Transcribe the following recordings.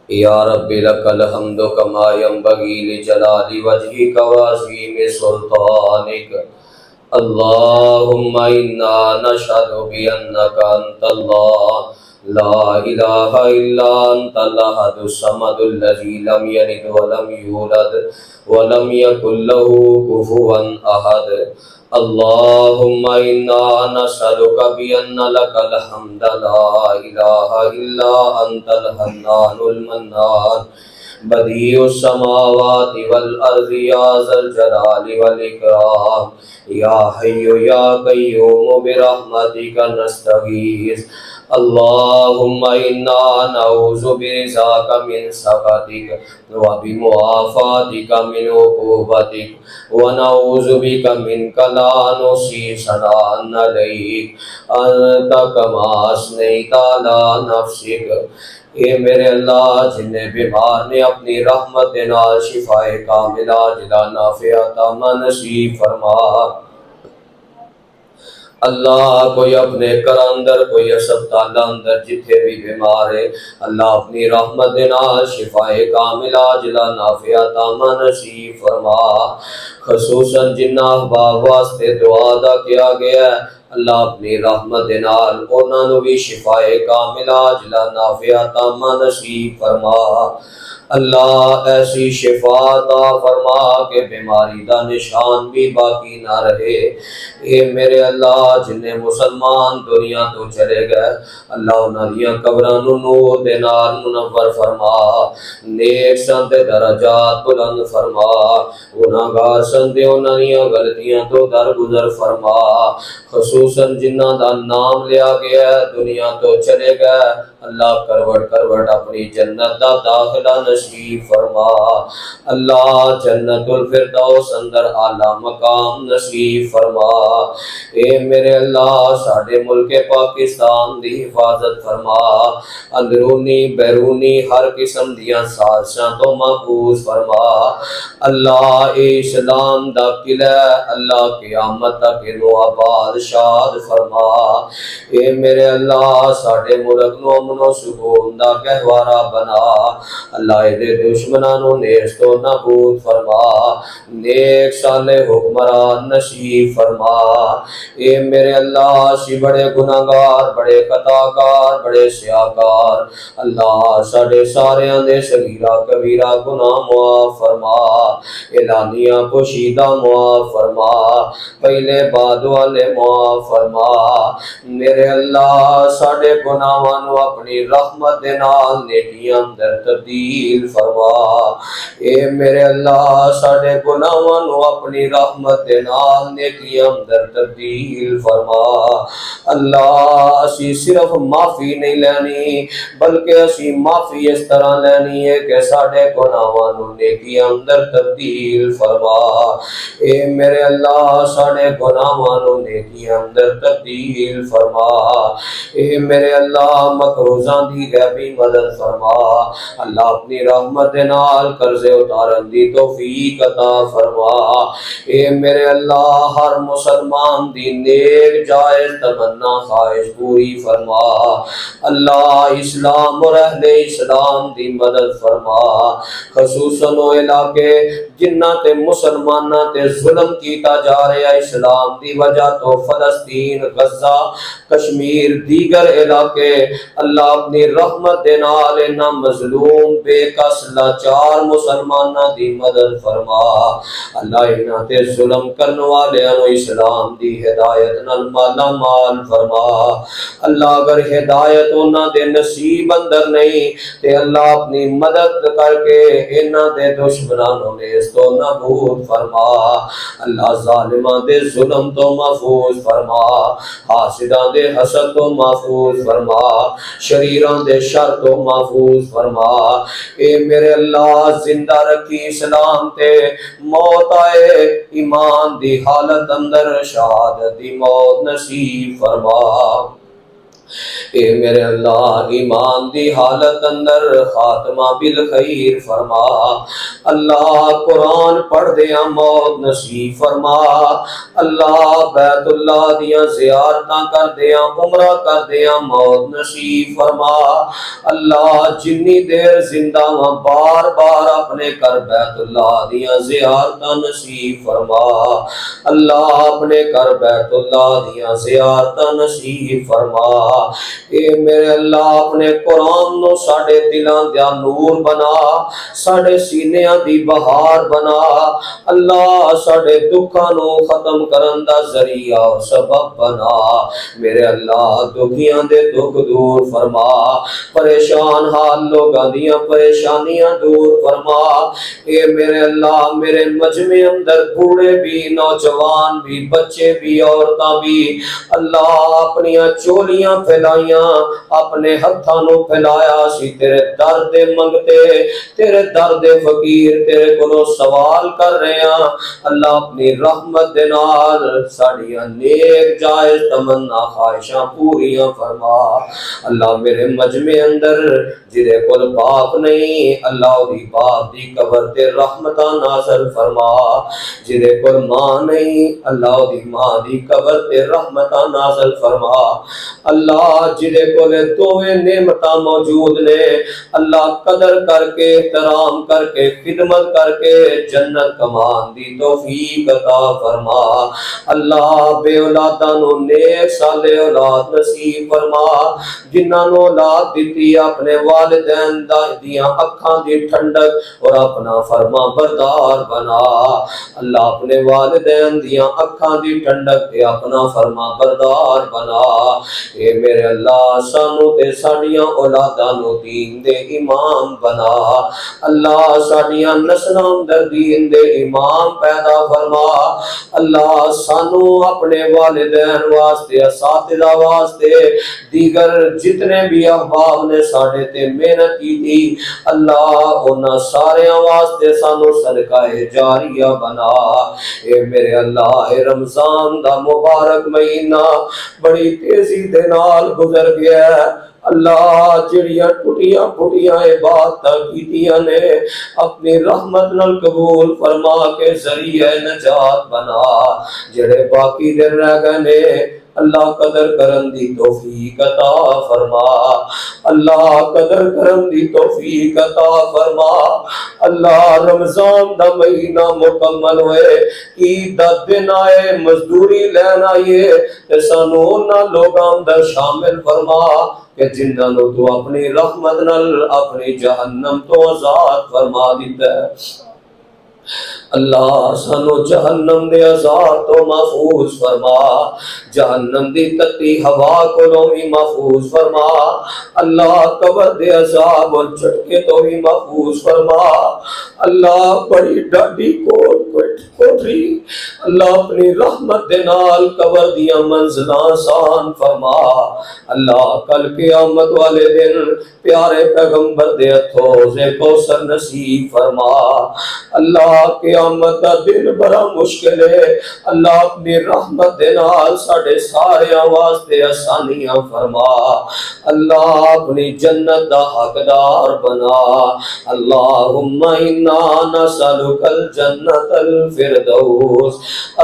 یا رب لک الحمد کما ینبغی لجلال وجہک وعظیم سلطانک اللہم انا نشہد بانک انت اللہ لا الہ الا انت الاحد الصمد الذی لم یلد ولم یولد ولم یکن لہ کفوا احد اللہم انا نسألک بان لک الحمد لا الہ الا انت الحنان المنان بدیع السماوات والارض یا ذا الجلال والاکرام یا حی یا قیوم برحمتک نستغیث اللہم انا نعوذ برضاک من سخطک وبمعافاتک من عقوبتک ونعوذ بک منک لا نحصی ثناء علیک انت کما اثنیت علی نفسک۔ اے میرے اللہ، جنہیں بیمار نے اپنی رحمت نال شفائے کاملہ عاجلہ نافعہ تامہ نصیب فرما۔ اللہ کوئی اپنے گھر اندر، کوئی اسپتال اندر جتھے بھی بیمار ہے، اللہ اپنی رحمت نال شفائے کاملہ عاجلہ نافعہ تامہ نصیب فرما۔ خصوصاً جنہ احباب واسطے دعا ادا کیا گیا ہے، اللہ اپنی رحمت نال انہاں نوں بھی شفائے کاملہ عاجلہ نافعہ تامہ نصیب فرما۔ اللہ ایسی شفا عطا فرما کہ بیماری دا نشان بھی باقی نہ رہے۔ اے میرے اللہ، جنہیں مسلمان دنیا تو چلے گئے، اللہ انہاں دیاں قبراں نوں نور دے نال منور فرما، نیک سن تے درجات بلند فرما، گناہگار سن تے انہاں دیاں غلطیاں تو درگزر فرما۔ خصوصاً جنہاں دا نام لیا گیا ہے دنیا تو چلے گئے، اللہ کروٹ کروٹ اپنی جنت دا داخلہ نصیب فرما۔ اللہ جنت الفردوس اندر اعلیٰ مقام نصیب فرما۔ اے میرے اللہ، ساڈے ملک پاکستان دی حفاظت فرما، اندرونی بیرونی ہر قسم دیاں سازشاں تو محفوظ فرما۔ اللہ اے اسلام دا قلعہ، اللہ قیامت تک انو آباد شاد فرما۔ اے میرے اللہ، ساڈے ملک نو امن و سکون دا گہوارہ بنا، اللہ دے دشمناں نو نیست و نابود فرما، نیک صالح حکمران نصیب فرما۔ اے میرے اللہ، اسی بڑے گناہگار، بڑے خطاکار، بڑے سیاکار، اللہ ساڈے ساریاں دے صغیرہ کبیرہ گناہ معاف فرما، اعلانیہ پوشیدہ معاف فرما، پہلے بعد والے معاف فرما۔ میرے اللہ، ساڈے گناہاں نو اپنی رحمت دے نال نیکیاں اندر تبدیل فرما۔ اے میرے اللہ، ساڈے گناہاں نو اپنی رحمت دے نال نیکیاں اندر تبدیل فرما۔ اللہ اسی صرف معافی نہیں لینی، بلکہ اسی معافی اس طرح لینی ہے کہ ساڈے گناہاں نو نیکیاں اندر تبدیل فرما۔ اے میرے اللہ، ساڈے گناہاں نو نیکیاں اندر تبدیل فرما۔ اے میرے اللہ، مقروضاں دی غیبی مدد فرما، اللہ اپنی رحمت دے نال قرضے اتارن دی توفیق عطا فرما۔ اے میرے اللہ، ہر مسلمان دی نیک جائز تمنا خواہش پوری فرما، اللہ اسلام اور اہل اسلام دی مدد فرما۔ خصوصاً وہ علاقے جنہ تے مسلمانہ تے ظلم کیتا جا رہا ہے اسلام دی وجہ تو، فلسطین، غزہ، کشمیر، دیگر علاقے، اللہ اپنی رحمت دے نال انہاں مظلوم بے کس لاچار مسلماناں دی مدد فرما، اللہ انہاں تے ظلم کرن والیاں نو اسلام دی ہدایت نال مالا مال فرما۔ اللہ اگر ہدایت انہاں دے نصیب اندر نہیں تے اللہ اپنی مدد کر کے انہاں دے دشمناں نو نیست و نابود فرما، اللہ ظالماں دے ظلم تو محفوظ فرما، حاسداں دے حسد تو محفوظ فرما، شریراں دے شر تو محفوظ فرما۔ اے میرے اللہ، زندہ رکھی اسلام تے، موت آئے ایمان دی حالت اندر شہادت دی موت نصیب فرما۔ اے میرے اللہ ایمان دی حالت اندر خاتمہ بالخیر فرما، اللہ قرآن پڑھ دیا موت نصیب فرما، اللہ بیت اللہ دیا زیارتاں کر دیا عمرہ کر دیا موت نصیب فرما، اللہ جنی دیر زندہ ہاں بار بار اپنے کر بیت اللہ دیا زیارتاں نصیب فرما، اللہ اپنے کر بیت اللہ دیا زیارتاں نصیب فرما، اے میرے اللہ اپنے قرآن نو ساڑے دلان دیا نور بنا، ساڑے سینیاں دی بہار بنا، اللہ ساڑے دکھاں نو ختم کرن دا ذریعہ اور سبب بنا، میرے اللہ دکھیاں دے دکھ دور فرما، پریشان حال لوگاں دیاں پریشانیاں دور فرما، اے میرے اللہ میرے مجمع اندر بوڑھے بھی نوجوان بھی بچے بھی عورتاں بھی اللہ اپنیاں چولیاں پھیلائیاں اپنے ہتھانوں پھیلایا سی تیرے درد منگتے تیرے درد فقیر تیرے کو سوال کر رہے ہیں، اللہ اپنی رحمت دے نال ساڑیاں نیک جائز تمنا خواہشاں پوریاں فرما، اللہ میرے مجمع اندر جدے کل باپ نہیں اللہ دی باپ دی قبر تے رحمتاں نازل فرما، جدے کل ماں نہیں اللہ دی ماں دی قبر تے رحمتاں نازل فرما، اللہ جدے کولے دوویں نعمتاں موجود نے اللہ قدر کر کے احترام کر کے خدمت کر کے جنت کمان دی توفیق عطا فرما، اللہ بے اولاداں نو نیک صالح اولاد نصیب فرما، جنہاں نو اولاد دیتی اپنے والدین دیاں اکھاں دی ٹھنڈک اور اپنا فرما بردار بنا، اللہ اپنے والدین دیاں اکھاں دی ٹھنڈک تے اپنا فرما بردار بنا، اے میرے اللہ سانو تے ساڑیاں اولاداں نو دین دے امام بنا، اللہ ساڑیاں نسلاں اندر دین دے امام پیدا فرما، اللہ سانو اپنے والدین واسطے اساتذہ واسطے دیگر جتنے بھی احباب نے ساڑے تے محنت کی تھی اللہ انہاں ساریاں واسطے سانو صدقہ جاریہ بنا، اے میرے اللہ اے رمضان دا مبارک مہینہ بڑی تیزی دے نال گزر گیا ہے، اللہ جڑیاں ٹوٹیاں پھوٹیاں عبادتاں کیتیاں نے اپنی رحمت نال قبول فرما کے ذریعہ نجات بنا، جڑے باقی دن رہ گئے نے اللہ قدر کرن دی توفیق عطا فرما، اللہ قدر کرن دی توفیق عطا فرما، اللہ رمضان دا مہینہ مکمل ہوئے عید دا دن آئے مزدوری لین آئیے تے سانو انہاں لوگاں اندر شامل فرما کہ جنہاں نو تو اپنی رحمت نال اپنی جہنم تو آزاد فرما دیتا ہے، اللہ سانو جہنم دے عذاب تو محفوظ فرما، جہنم دی تتی ہوا کو بھی محفوظ فرما، اللہ قبر دے عذاب اور جھٹکے تو بھی محفوظ فرما، اللہ بڑی ڈاڈی کوٹری اللہ اپنی رحمت دے نال قبر دیا منزلاں آسان فرما، اللہ کل قیامت والے دن پیارے پیغمبر دے حوضے کوثر نصیب فرما، اللہ قیامت دا دن بڑا مشکل ہے، اللہ اپنی رحمت دے نال ساڑے سارے واسطے آسانیاں فرما، اللہ اپنی جنت دا حقدار بنا، اللہم انا نسألک الجنت الفردوس،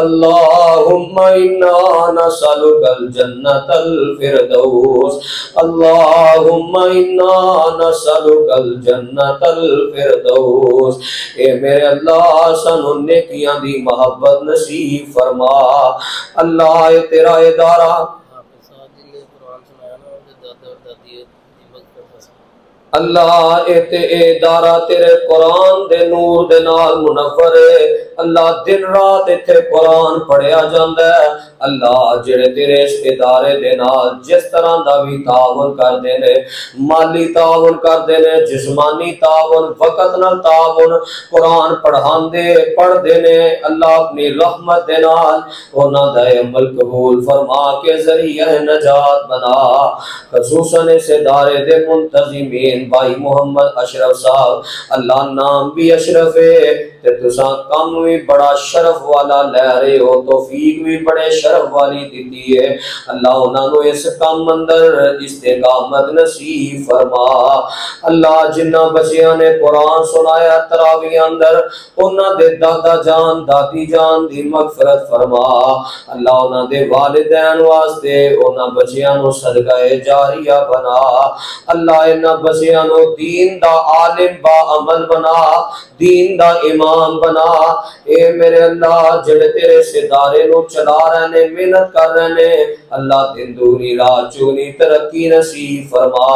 اللہم انا نسألک الجنت الفردوس، اللہم انا نسألک الجنت الفردوس، اے میرے اللہ سانو نیکیاں دی محبت نصیب فرما، اللہ اے تیرا ادارہ اللہ اے ادارہ تیرے قرآن دے نور دے نال منور ہے، اللہ دن رات ایتھے قرآن پڑھیا جاندا ہے، اللہ جڑے تیرے اس ادارے دے نال جس طرح دا بھی تعاون کردے نے، مالی تعاون کردے نے، جسمانی تعاون، وقت نال تعاون، قرآن پڑھاندے پڑھدے نے، اللہ اپنی رحمت دے نال انہاں دا عمل قبول فرما کے ذریعہ نجات بنا، خصوصاً اس ادارے دے منتظمین بھائی محمد اشرف صاحب، اللہ نام بھی اشرف ہے تے تساں کم بھی بڑا شرف والا لے رہے ہو، توفیق بھی بڑے شرف والی دیتی ہے۔ اللہ انہاں نو اس کام اندر استقامت نصیب فرما۔ اللہ جنہ بچیاں نے قرآن سنایا تراویح اندر، انہاں دے دادا جان دادی جان دی مغفرت فرما۔ اللہ انہاں دے والدین واسطے انہاں بچیاں نو صدقہ جاریہ بنا۔ اللہ انہاں بچیاں نو دین دا عالم با عمل بنا، دین دا امام بنا۔ اے میرے اللہ جڑے تیرے ستارے نو چلا رہنے محنت کر رہنے، اللہ دن دونی رات چونی ترقی نصیب فرما۔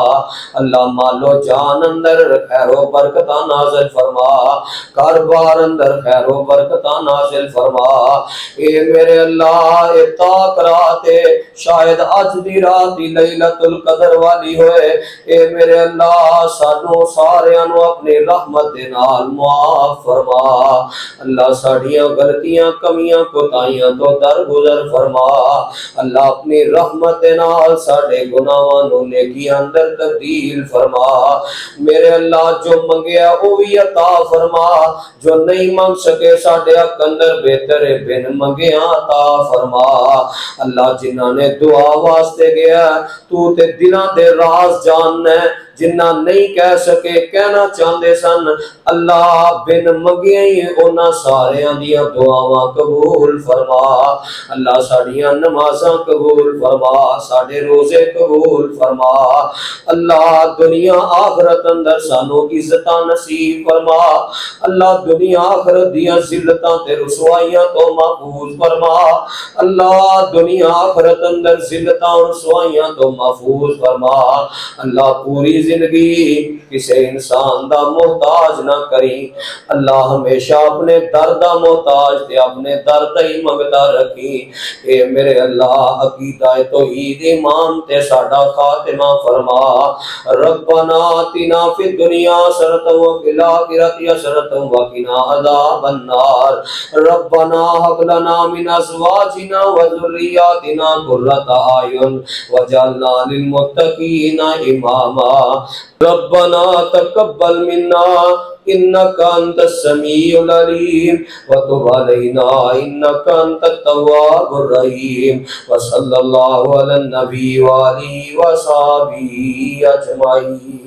اللہ مالو جان اندر خیر و برکتہ نازل فرما، کاروبار اندر خیر و برکتہ نازل فرما۔ اے میرے اللہ اتاق رات شاید اج دی رات دی لیلۃ القدر والی ہوئے، اے میرے اللہ سانو ساریاں نو اپنی رحمت دے نال معاف فرما۔ اللہ ساڈیاں غلطیاں کمیاں کوتاہیاں تو درگزر فرما۔ اللہ اپنی رحمت دے نال ساڈے گناہاں نو نیکی اندر تبدیل فرما۔ میرے اللہ جو منگیا او بھی عطا فرما، جو نہیں منگ سکے ساڈے حق اندر بہتر بن منگیا عطا فرما۔ اللہ جنہاں نے دعا واسطے گیا تو تے دلاں دے راز جاننا ہے، جنہ نہیں کہہ سکے کہنا چاہتے سن، اللہ بن منگیا ہی انہاں ساریاں دیاں دعاواں قبول فرما۔ اللہ ساڈیاں نمازاں قبول فرما، ساڈے روزے قبول فرما۔ اللہ دنیا آخرت اندر سانو عزتاں نصیب فرما۔ اللہ دنیا آخرت دیاں ذلتاں تے رسوائیاں تو محفوظ فرما۔ اللہ دنیا آخرت اندر ذلتاں رسوائیاں تو محفوظ فرما۔ اللہ پوری زندگی کسی انسان دا محتاج نہ کری، اللہ ہمیشہ اپنے در دا محتاج تے اپنے در تے ہی منگتا رکھی۔ اے میرے اللہ عقیدہ توحید ایمان تے ساڈا خاتمہ فرما۔ ربنا آتنا فی الدنیا حسنۃ وفی الآخرۃ حسنۃ وقنا عذاب النار۔ ربنا هب لنا من ازواجنا وذرياتنا قرۃ اعین واجعلنا للمتقین اماما۔ ربنا تقبل منا انك انت السميع العليم وتب علينا انك انت التواب الرحيم وصلى الله على النبي وآله وصحبه اجمعين۔